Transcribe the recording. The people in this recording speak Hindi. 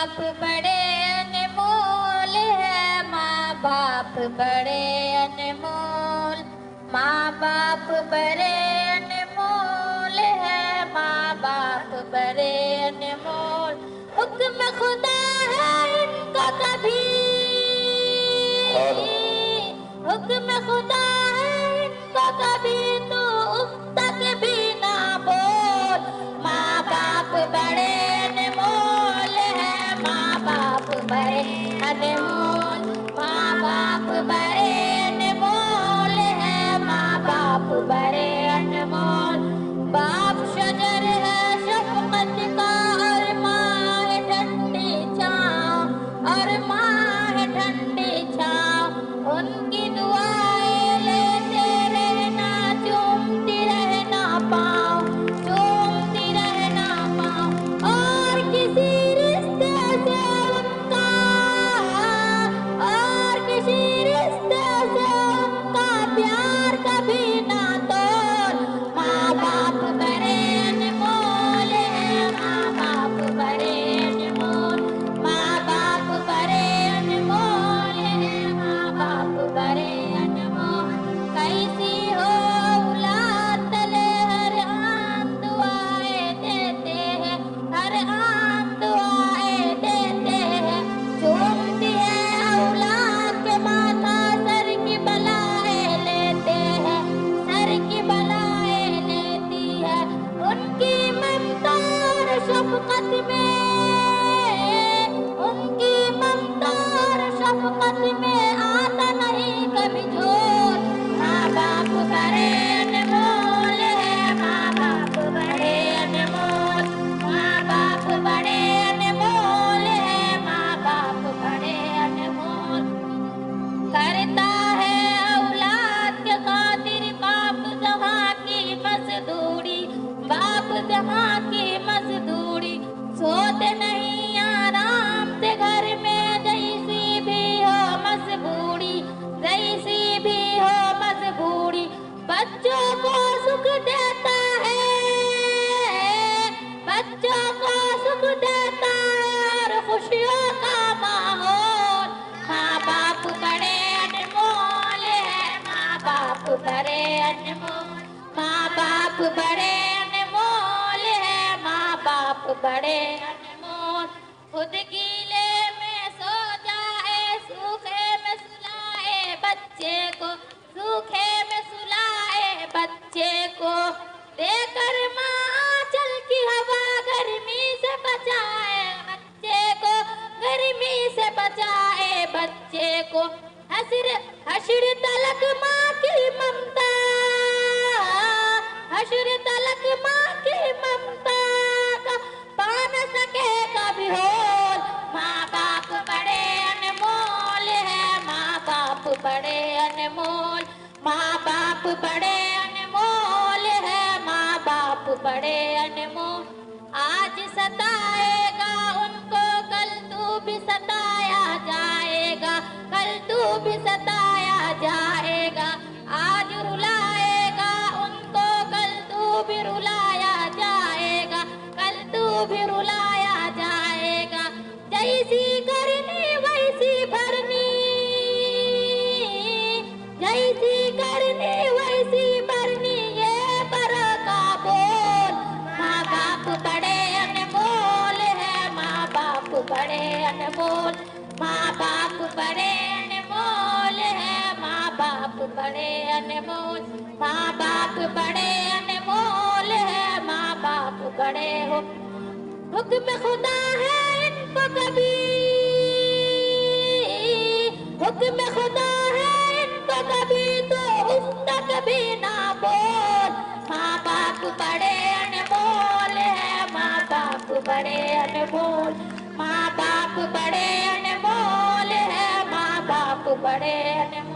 बाप बड़े अनमोल है, माँ बाप बड़े अनमोल। माँ बाप बड़े अनमोल है, माँ बाप बड़े अनमोल। हुक्म खुदा है इनका कभी, हुक्म खुदा है इनका कभी, तो उफ तक भी ना बोल। माँ बाप बड़े अनमोल है, माँ बाप बड़े अनमोल। माँ बाप बड़े अनमोल है, माँ बाप बड़े अनमोल। बाप शजर है शफकत का, और माँ है ठंडी छाँव, और माँ है ठंडी छाँव। उनकी दुआएं लेते रहना, चूमती रहना पाँव, चूमती रहना पाँव। और किसी रिश्ते से उनका, और किसी रिश्ते से उनका प्यार कभी ना तोड़। माँ बाप बड़े अनमोल है, माँ बाप बड़े अनमोल। माँ बाप बड़े अनमोल है, माँ बाप बड़े अनमोल। कैसी हो औलाद तले हर आम दुआएं देते हैं, हर आम दुआएं देते हैं। चूमती है औलाद के माथा, सर की बलाएं लेते हैं, सर की बलाएं लेती है। उनकी ममता और शफकत में, उनकी ममता और शफकत में आता नहीं कभी झोल। माँ बाप बड़े अनमोल है, माँ बाप बड़े अनमोल। माँ बाप बड़े अनमोल है, माँ बाप बड़े अनमोल। करता है औलाद के खातिर बाप जहाँ की मजदूरी, बाप जहाँ की मजदूरी। सोते नहीं आराम से घर में, जैसी भी हो मजबूरी, जैसी भी हो मजबूरी। बच्चों को सुख देता है, बच्चों को सुख देता है, और खुशियों का माहौल। माँ बाप बड़े अनमोल है, माँ बाप बड़े अनमोल। माँ बाप बड़े अनमोल है, माँ बाप बड़े अनमोल। खुद गीले में सो जाए, सूखे में सुलाए बच्चे को, सूखे में सुलाए बच्चे को। देकर माँ आंचल की हवा, गर्मी से बचाए बच्चे को, गर्मी से बचाए बच्चे को। हश्र हश्र तलक माँ की ममता, हश्र तलक माँ की ममता का पा न सके कभी होल। माँ बाप बड़े अनमोल है, माँ बाप बड़े अनमोल। माँ बाप बड़े अनमोल है, माँ बाप बड़े अनमोल। आज सताएगा उनको, कल तू भी सताया जाएगा, कल तू भी सताया जाएगा। आज रुलाएगा उनको, कल तू भी रुलाया जाएगा, कल तू भी रुलाया जाएगा। जैसी करनी वैसी भरनी, जैसी करनी वैसी भरनी, ये बड़ा का बोल। माँ बाप बड़े अनमोल है, माँ बाप बड़े अनमोल। माँ बाप बड़े अनमोल है, माँ बाप बड़े अनमोल। माँ बाप बड़े अनमोल है, माँ बाप बड़े हो। हुक्म खुदा है इनको कभी, हुक्म खुदा है इनको कभी, तो उस तक भी ना बोल। माँ बाप बड़े अनमोल है, माँ बाप बड़े अनमोल। माँ बाप बड़े अनमोल है, माँ बाप बड़े अनमोल।